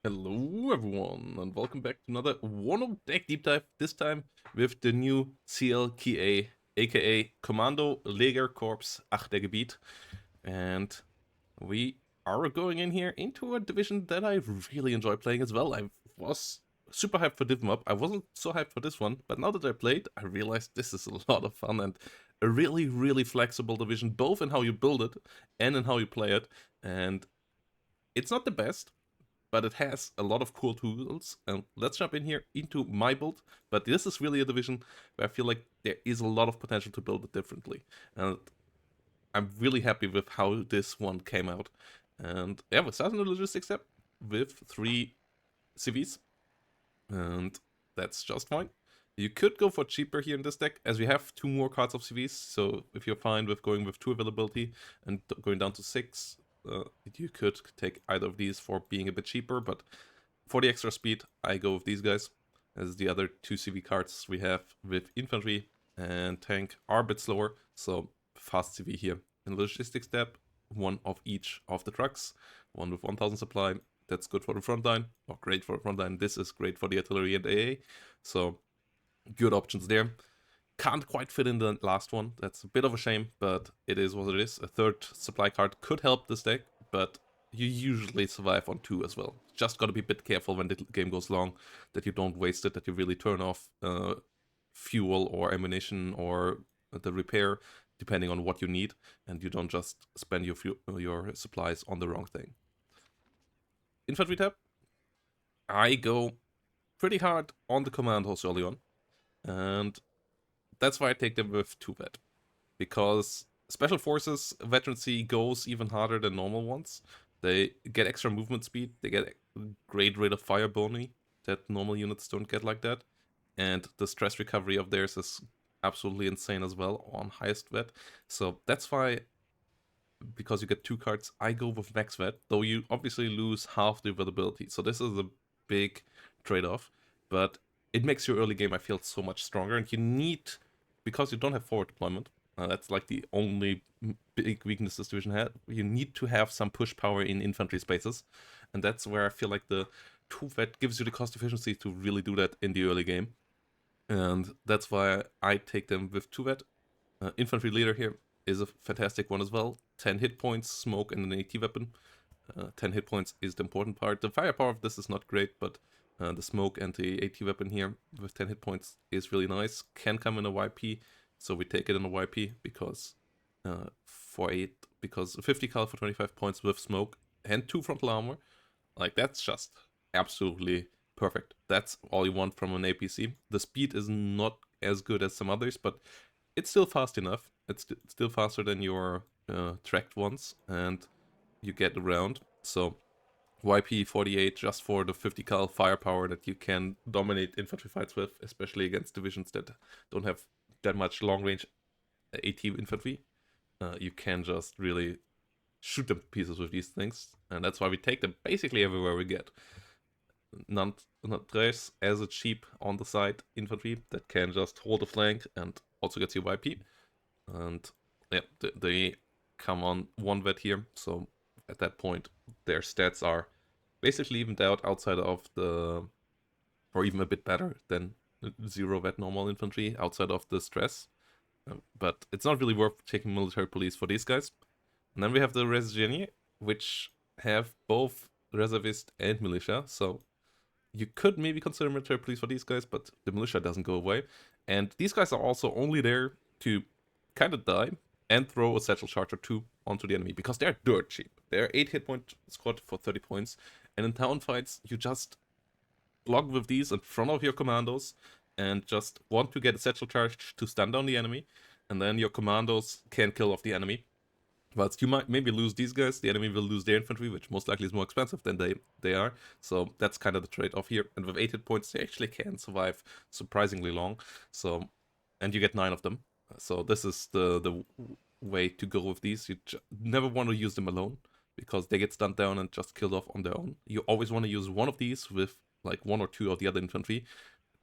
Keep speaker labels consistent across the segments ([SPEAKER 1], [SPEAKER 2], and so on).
[SPEAKER 1] Hello everyone and welcome back to another One Deck Deep Dive, this time with the new CLKA, aka Kommando Legerkorps Achtergebiet. And we are going in here into a division that I really enjoy playing as well. I was super hyped for Div Up. I wasn't so hyped for this one, but now that I played, I realized this is a lot of fun and a really flexible division, both in how you build it and in how you play it. And it's not the best, but it has a lot of cool tools. And let's jump in here into my build. But this is really a division where I feel like there is a lot of potential to build it differently. And I'm really happy with how this one came out. And yeah, we start in the logistics step with 3 CVs. And that's just fine. You could go for cheaper here in this deck, as we have 2 more cards of CVs. So if you're fine with going with 2 availability and going down to 6, you could take either of these for being a bit cheaper, but for the extra speed, I go with these guys, as the other 2 CV cards we have with infantry and tank are a bit slower, so fast CV here. In the logistics step, 1 of each of the trucks, 1 with 1000 supply. That's good for the front line, or great for the front line. This is great for the artillery and AA, so good options there. Can't quite fit in the last one. That's a bit of a shame, but it is what it is. A 3rd supply card could help this deck, but you usually survive on 2 as well. Just gotta be a bit careful when the game goes long, that you don't waste it, that you really turn off fuel or ammunition or the repair, depending on what you need, and you don't just spend your supplies on the wrong thing. Infantry tab, I go pretty hard on the command host early on, and that's why I take them with 2 vet. Because special forces veterancy goes even harder than normal ones. They get extra movement speed, they get great rate of fire bonus that normal units don't get like that. And the stress recovery of theirs is absolutely insane as well on highest vet. So that's why, because you get 2 cards, I go with max vet, though you obviously lose half the availability. So this is a big trade-off, but it makes your early game, I feel, so much stronger. And you need, because you don't have forward deployment, that's like the only big weakness this division had, you need to have some push power in infantry spaces. And that's where I feel like the 2 vet gives you the cost efficiency to really do that in the early game. And that's why I take them with 2 vet. Infantry leader here is a fantastic one as well. 10 hit points, smoke, and an AT weapon. 10 hit points is the important part. The firepower of this is not great, but the smoke and the AT weapon here with 10 hit points is really nice. Can come in a YP, so we take it in a YP because because 50 cal for 25 points with smoke and 2 frontal armor. Like, that's just absolutely perfect. That's all you want from an APC. The speed is not as good as some others, but it's still fast enough. It's still faster than your tracked ones, and you get around. So YP 48 just for the 50 cal firepower that you can dominate infantry fights with, especially against divisions that don't have that much long range AT infantry. You can just really shoot them to pieces with these things, and that's why we take them basically everywhere we get. Nantres as a cheap on the side infantry that can just hold the flank and also gets you YP. And yeah, they come on 1 vet here, so at that point their stats are basically evened out outside of the, or even a bit better than 0 vet normal infantry outside of the stress. But it's not really worth taking military police for these guys. And then we have the Resergenie, which have both reservist and militia, so you could maybe consider military police for these guys, but the militia doesn't go away. And these guys are also only there to kind of die and throw a satchel charge or 2 onto the enemy, because they're dirt cheap. They're 8 hit point squad for 30 points, and in town fights, you just block with these in front of your commandos and just want to get a satchel charge to stun down the enemy, and then your commandos can kill off the enemy. Whilst you might maybe lose these guys, the enemy will lose their infantry, which most likely is more expensive than they are. So that's kind of the trade-off here. And with 8 hit points, they actually can survive surprisingly long. So, and you get 9 of them. So this is the way to go with these. You never want to use them alone, because they get stunned down and just killed off on their own. You always want to use one of these with like 1 or 2 of the other infantry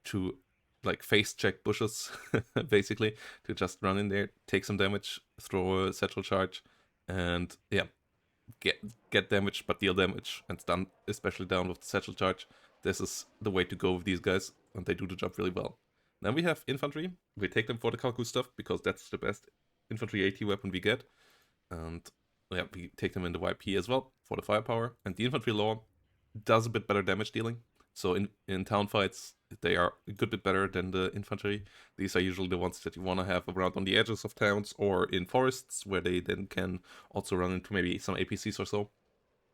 [SPEAKER 1] to like face check bushes, basically, to just run in there, take some damage, throw a satchel charge, and yeah, get damage but deal damage and stun, especially down with the satchel charge. This is the way to go with these guys, and they do the job really well. Then we have infantry. We take them for the Kalku stuff because that's the best infantry AT weapon we get. And yeah, we take them in the YP as well for the firepower. And the infantry law does a bit better damage dealing. So in town fights, they are a good bit better than the infantry. These are usually the ones that you want to have around on the edges of towns or in forests, where they then can also run into maybe some APCs or so,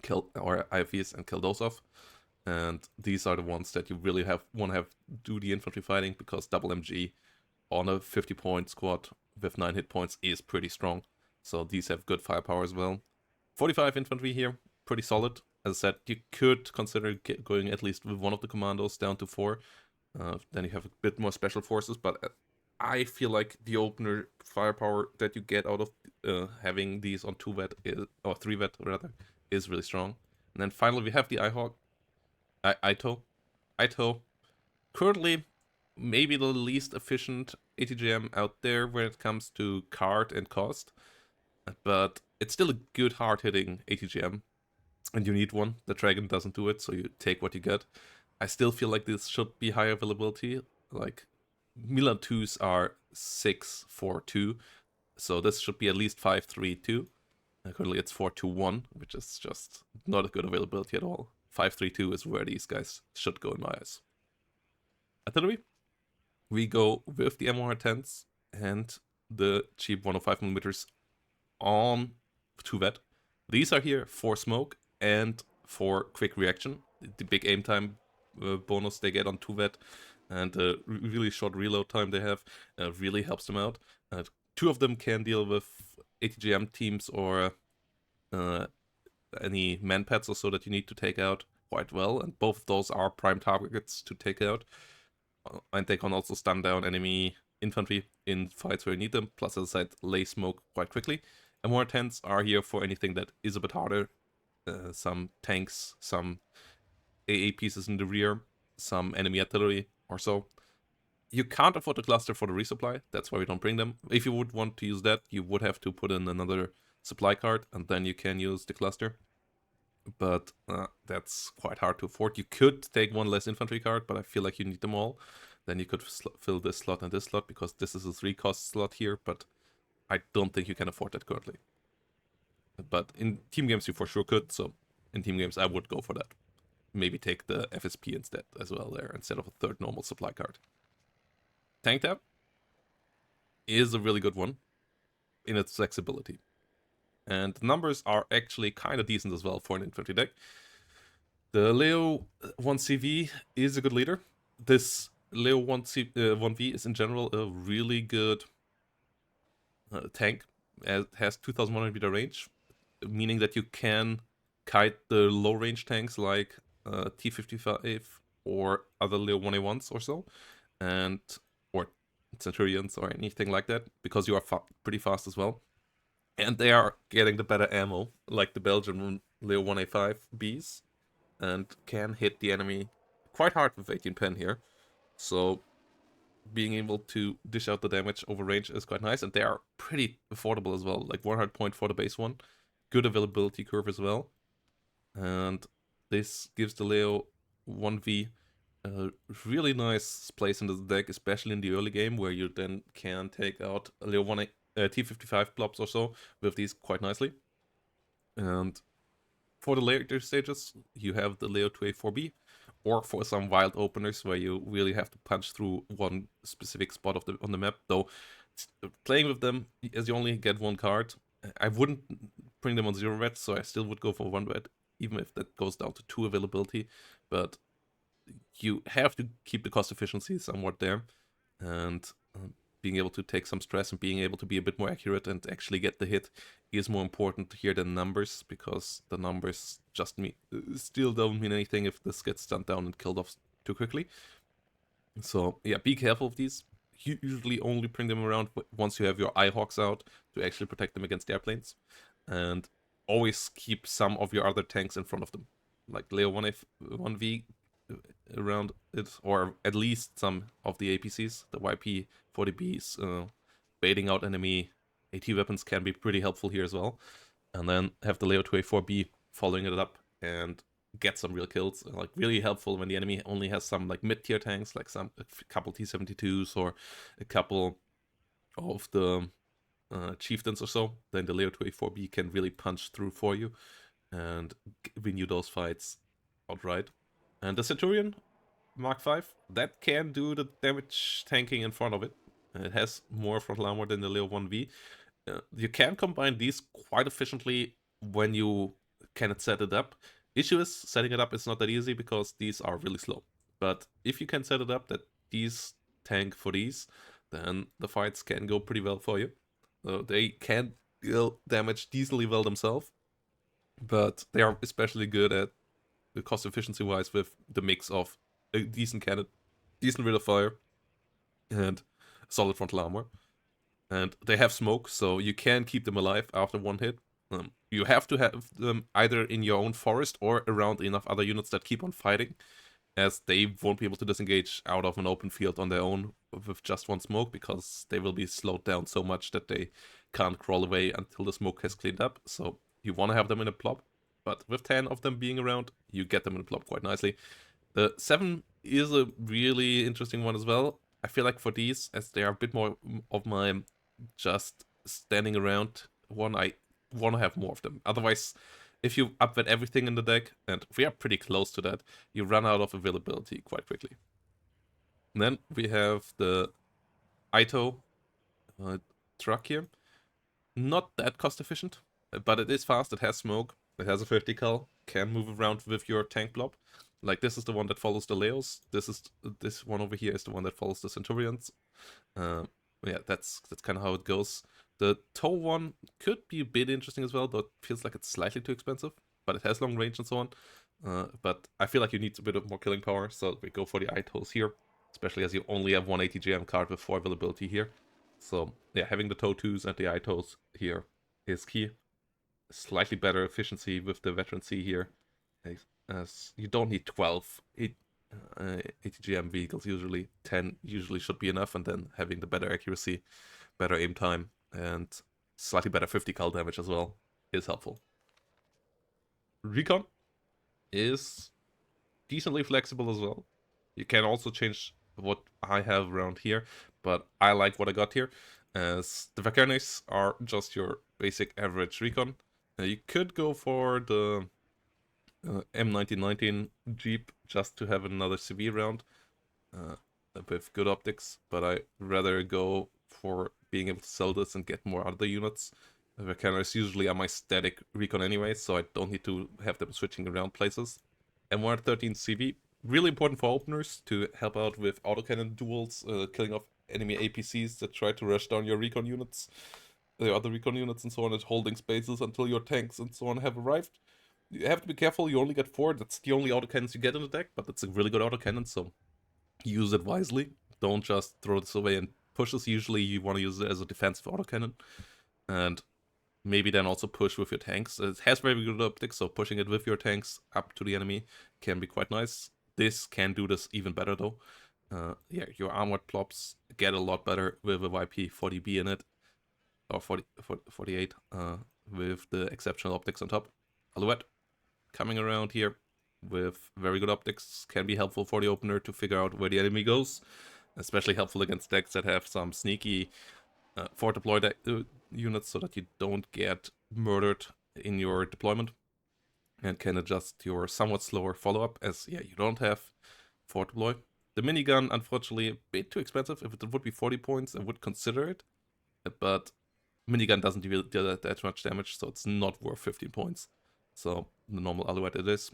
[SPEAKER 1] kill or IFVs and kill those off. And these are the ones that you really want to have do the infantry fighting, because double MG on a 50-point squad with 9 hit points is pretty strong. So these have good firepower as well. 45 infantry here, pretty solid. As I said, you could consider going at least with one of the commandos down to 4. Then you have a bit more special forces, but I feel like the opener firepower that you get out of having these on 2-vet, or 3-vet rather, is really strong. And then finally we have the Ito. Currently, maybe the least efficient ATGM out there when it comes to card and cost, but it's still a good hard-hitting ATGM, and you need one. The Dragon doesn't do it, so you take what you get. I still feel like this should be high availability. Like, Milan 2s are 6-4-2, so this should be at least 5-3-2. Currently it's 4-2-1, which is just not a good availability at all. 5-3-2 is where these guys should go in my eyes. Artillery, we go with the M110s and the cheap 105mm on 2-vet. These are here for smoke and for quick reaction. The big aim time bonus they get on 2-vet and the really short reload time they have really helps them out. 2 of them can deal with ATGM teams or any manpads or so that you need to take out quite well, and both of those are prime targets to take out. And they can also stun down enemy infantry in fights where you need them, plus as I said, lay smoke quite quickly. And more 10s are here for anything that is a bit harder. Some tanks, some AA pieces in the rear, some enemy artillery or so. You can't afford the cluster for the resupply, that's why we don't bring them. If you would want to use that, you would have to put in another supply card, and then you can use the cluster. But that's quite hard to afford. You could take one less infantry card, but I feel like you need them all. Then you could fill this slot and this slot, because this is a 3-cost slot here, but I don't think you can afford that currently. But in team games you for sure could, so in team games I would go for that. Maybe take the FSP instead as well there, instead of a 3rd normal supply card. Tank tab is a really good one in its flexibility. And the numbers are actually kind of decent as well for an infantry deck. The Leo 1CV is a good leader. This Leo 1V is in general a really good tank. It has 2100 meter range, meaning that you can kite the low range tanks like T55 or other Leo 1A1s or so, or Centurions or anything like that, because you are pretty fast as well. And they are getting the better ammo, like the Belgian Leo 1A5 Bs, and can hit the enemy quite hard with 18 pen here. So being able to dish out the damage over range is quite nice, and they are pretty affordable as well, like 100 point for the base one. Good availability curve as well. And this gives the Leo 1V a really nice place in the deck, especially in the early game, where you then can take out a Leo 1A T55 blobs or so with these quite nicely. And for the later stages, you have the Leo 2A4B, or for some wild openers where you really have to punch through one specific spot on the map. Though playing with them, as you only get one card, I wouldn't bring them on 0-vet, so I still would go for 1-vet, even if that goes down to 2 availability. But you have to keep the cost efficiency somewhat there, and being able to take some stress and being able to be a bit more accurate and actually get the hit is more important here than numbers, because the numbers just still don't mean anything if this gets stunned down and killed off too quickly. So yeah, be careful of these. You usually only bring them around once you have your Eyehawks out to actually protect them against airplanes, and always keep some of your other tanks in front of them, like Leo 1V around it, or at least some of the APCs, the YP 40Bs, baiting out enemy AT weapons can be pretty helpful here as well. and then have the Leo 2A4B following it up and get some real kills. Like really helpful when the enemy only has some like mid-tier tanks, like a couple T-72s or a couple of the chieftains or so. Then the Leo 2A4B can really punch through for you and win you those fights outright. And the Centurion Mark V, that can do the damage tanking in front of it. It has more frontal armor than the Leo 1V. You can combine these quite efficiently when you can set it up. Issue is, setting it up is not that easy because these are really slow. But if you can set it up that these tank for these, then the fights can go pretty well for you. They can deal damage decently well themselves, but they are especially good at the cost efficiency wise with the mix of a decent cannon, decent rate of fire, and solid frontal armor. And they have smoke, so you can keep them alive after one hit. You have to have them either in your own forest or around enough other units that keep on fighting, as they won't be able to disengage out of an open field on their own with just one smoke, because they will be slowed down so much that they can't crawl away until the smoke has cleaned up. So you want to have them in a plop, but with 10 of them being around, you get them in a plop quite nicely. The 7 is a really interesting one as well. I feel like for these, as they are a bit more of my just standing around one, I want to have more of them. Otherwise, if you upvet everything in the deck, and we are pretty close to that, you run out of availability quite quickly. And then we have the Ito truck here. Not that cost efficient, but it is fast, it has smoke, it has a 50 cal, can move around with your tank blob. Like this is the one that follows the Leos, this one over here is the one that follows the Centurions. Yeah, that's kind of how it goes. The tow one could be a bit interesting as well, though it feels like it's slightly too expensive, but it has long range and so on. But I feel like you need a bit of more killing power, so we go for the Itos here, especially as you only have one ATGM card with 4 availability here. So yeah, having the tow 2s and the Itos here is key. Slightly better efficiency with the Veteran C here, as you don't need 12 ATGM vehicles usually. 10 usually should be enough, and then having the better accuracy, better aim time, and slightly better 50 cal damage as well is helpful. Recon is decently flexible as well. You can also change what I have around here, but I like what I got here, as the Vakernes are just your basic average recon. You could go for the M1919 Jeep just to have another CV round with good optics, but I rather go for being able to sell this and get more out of the units. The Vakernes usually are my static recon anyway, so I don't need to have them switching around places. M113 CV, really important for openers to help out with autocannon duels, killing off enemy APCs that try to rush down your recon units, the other recon units and so on, and holding spaces until your tanks and so on have arrived. You have to be careful, you only get 4, that's the only autocannons you get in the deck, but it's a really good autocannon, so use it wisely. Don't just throw this away and push this. Usually you want to use it as a defensive autocannon, and maybe then also push with your tanks. It has very good optics, so pushing it with your tanks up to the enemy can be quite nice. This can do this even better though. Yeah, your armored plops get a lot better with a YP 40B in it, or 48, with the exceptional optics on top. Alouette coming around here with very good optics can be helpful for the opener to figure out where the enemy goes, especially helpful against decks that have some sneaky forward deploy units, so that you don't get murdered in your deployment, and can adjust your somewhat slower follow-up, as yeah, you don't have forward deploy. The minigun, unfortunately, a bit too expensive. If it would be 40 points, I would consider it, but minigun doesn't deal that much damage, so it's not worth 15 points. So the normal Alouette it is.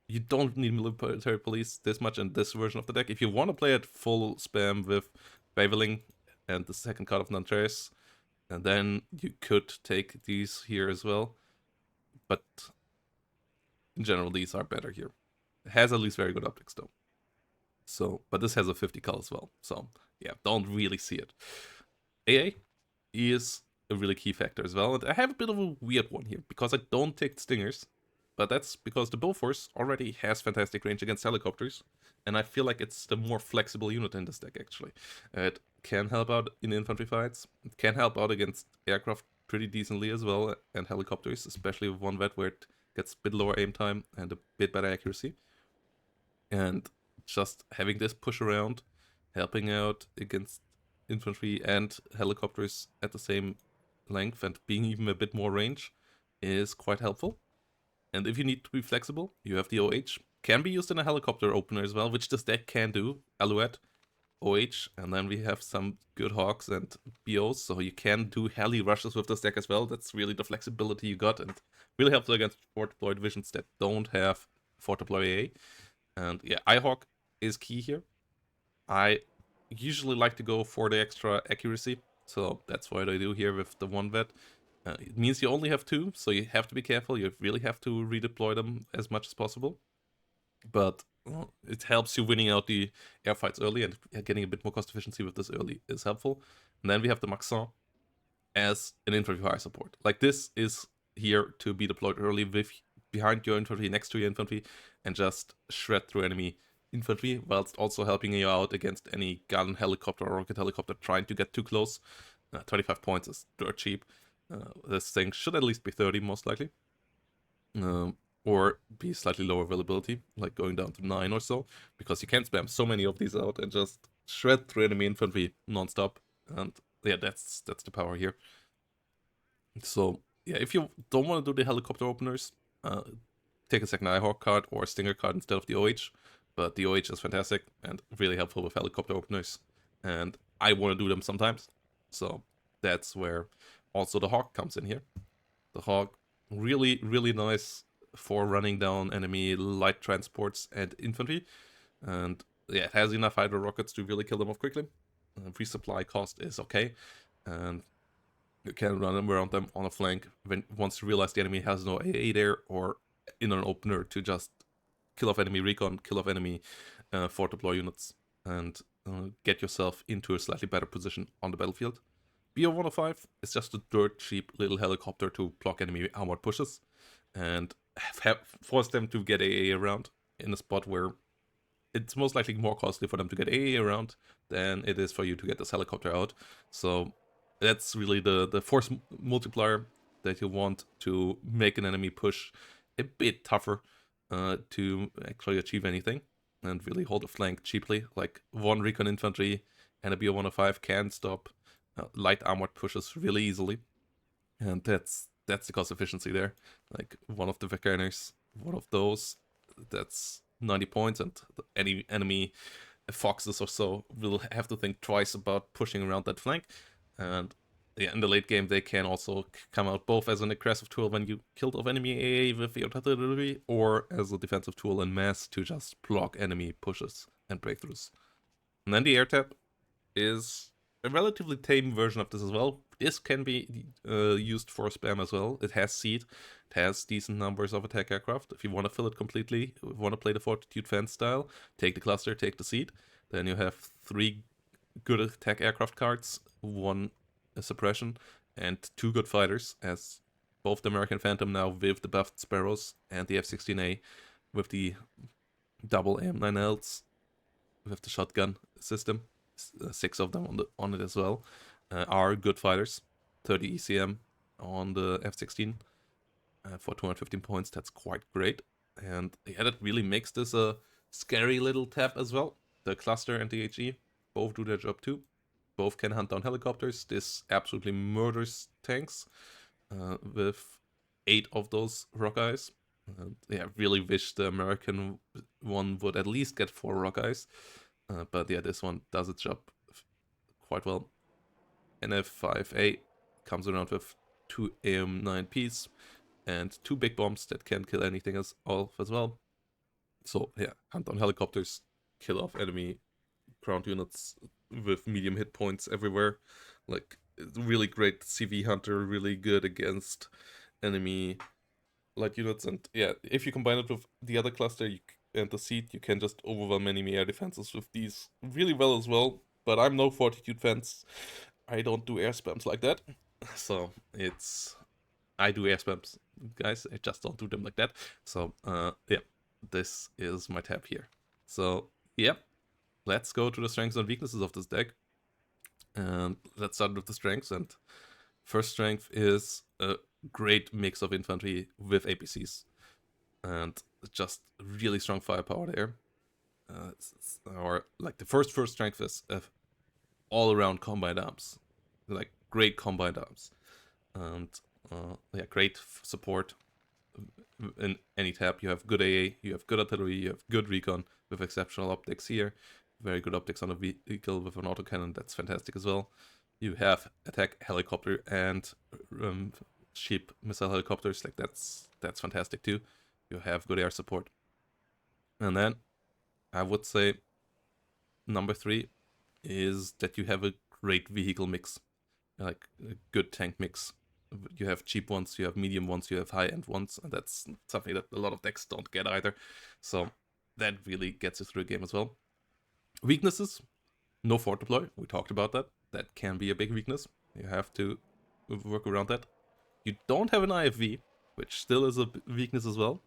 [SPEAKER 1] You don't need military police this much in this version of the deck. If you want to play it full spam with Beveling and the second card of Nantres, and then you could take these here as well. But in general, these are better here. It has at least very good optics though. So, but this has a 50 cal as well. So yeah, don't really see it. AA is a really key factor as well. And I have a bit of a weird one here, because I don't take Stingers. But that's because the Bofors already has fantastic range against helicopters, and I feel like it's the more flexible unit in this deck, actually. It can help out in infantry fights, it can help out against aircraft pretty decently as well, and helicopters, especially with one vet where it gets a bit lower aim time and a bit better accuracy. And just having this push around, helping out against infantry and helicopters at the same length and being even a bit more range is quite helpful. And if you need to be flexible, you have the OH. Can be used in a helicopter opener as well, which this deck can do. Alouette, OH, and then we have some good Hawks and BOs, so you can do heli rushes with this deck as well. That's really the flexibility you got, and really helpful against 4-deploy divisions that don't have 4-deploy AA. And yeah, iHawk is key here. I usually like to go for the extra accuracy, so that's what I do here with the one vet. It means you only have 2, so you have to be careful. You really have to redeploy them as much as possible. But it helps you winning out the airfights early, and getting a bit more cost efficiency with this early is helpful. And then we have the Maxon as an infantry fire support. Like, this is here to be deployed early with behind your infantry, next to your infantry, and just shred through enemy infantry, whilst also helping you out against any gun, helicopter, or rocket helicopter trying to get too close. 25 points is dirt cheap. This thing should at least be 30, most likely. Or be slightly lower availability, like going down to 9 or so, because you can spam so many of these out and just shred through enemy infantry non-stop. And yeah, that's the power here. So yeah, if you don't want to do the helicopter openers, take a second iHawk card or a Stinger card instead of the OH. But the OH is fantastic and really helpful with helicopter openers, and I want to do them sometimes. So that's where also the Hawk comes in here. The Hawk, really, really nice for running down enemy light transports and infantry. And yeah, it has enough hydro rockets to really kill them off quickly. Resupply cost is okay. And you can run them around them on a flank once you realize the enemy has no AA there, or in an opener to just kill off enemy recon, kill off enemy 4-deploy units, and get yourself into a slightly better position on the battlefield. BO-105 is just a dirt cheap little helicopter to block enemy armored pushes and force them to get AA around in a spot where it's most likely more costly for them to get AA around than it is for you to get this helicopter out. So that's really the force multiplier that you want to make an enemy push a bit tougher to actually achieve anything and really hold a flank cheaply. Like, one recon infantry and a BO-105 can stop light armored pushes really easily, and that's the cost efficiency there. Like, one of the Veganers, one of those, that's 90 points, and any enemy foxes or so will have to think twice about pushing around that flank. And yeah, in the late game, they can also come out both as an aggressive tool when you killed off enemy AA with your artillery, or as a defensive tool in mass to just block enemy pushes and breakthroughs. And then the air tap is a relatively tame version of this as well. This can be used for spam as well. It has seed, it has decent numbers of attack aircraft. If you want to fill it completely, want to play the Fortitude Fence style, take the cluster, take the seed. Then you have 3 good attack aircraft cards, 1 suppression, and 2 good fighters, as both the American Phantom now with the buffed Sparrows and the F-16A with the double AM9Ls with the shotgun system. 6 of them on it as well, are good fighters. 30 ECM on the F-16 for 215 points. That's quite great. And yeah, that really makes this a scary little tap as well. The cluster and the HE both do their job too. Both can hunt down helicopters. This absolutely murders tanks with 8 of those Rockeyes. Yeah, really wish the American one would at least get 4 Rockeyes. But yeah, this one does its job quite well. NF5A comes around with 2 AM9Ps and 2 big bombs that can kill anything as well. So yeah, hunt down helicopters, kill off enemy ground units with medium hit points everywhere. Like, really great CV hunter, really good against enemy light units. And yeah, if you combine it with the other cluster and the seed, you can just overwhelm enemy air defenses with these really well as well. But I'm no Fortitude Fence. I don't do air spams like that. So I do air spams, guys. I just don't do them like that. So yeah, this is my tab here. So yeah, let's go to the strengths and weaknesses of this deck. And let's start with the strengths. And First strength is a great mix of infantry with APCs, and just really strong firepower there. Or like the first strength is all around combined arms, like great combined arms, and yeah, great support in any tab. You have good AA, you have good artillery, you have good recon with exceptional optics here. Very good optics on a vehicle with an autocannon. That's fantastic as well. You have attack helicopter and ship missile helicopters. Like that's fantastic too. You have good air support. And then I would say number 3 is that you have a great vehicle mix, like a good tank mix. You have cheap ones, you have medium ones, you have high-end ones, and that's something that a lot of decks don't get either. So that really gets you through a game as well. Weaknesses, no fort deploy. We talked about that. That can be a big weakness. You have to work around that. You don't have an IFV, which still is a weakness as well.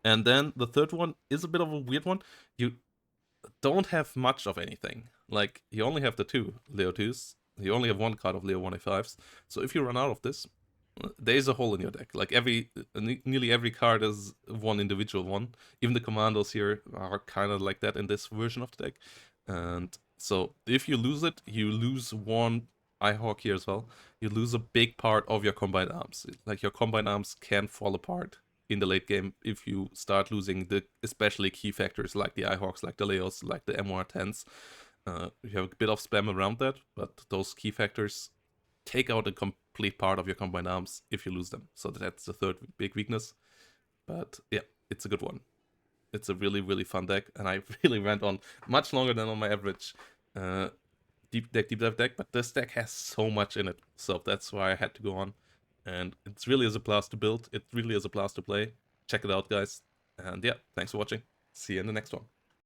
[SPEAKER 1] And then the third one is a bit of a weird one. You don't have much of anything. Like, you only have the 2 Leo 2s. You only have 1 card of Leo 1A5s. So if you run out of this, there's a hole in your deck. Like, nearly every card is one individual one. Even the commandos here are kind of like that in this version of the deck. And so if you lose it, you lose one iHawk here as well. You lose a big part of your combined arms. Like, your combined arms can fall apart in the late game if you start losing the especially key factors like the iHawks, like the Leos, like the MR10s. You have a bit of spam around that, but those key factors take out a complete part of your combined arms if you lose them. So that's the third big weakness. But yeah, it's a good one. It's a really, really fun deck, and I really went on much longer than on my average deep dive deck, but this deck has so much in it, so that's why I had to go on. And it really is a blast to build. It really is a blast to play. Check it out, guys. And yeah, thanks for watching. See you in the next one.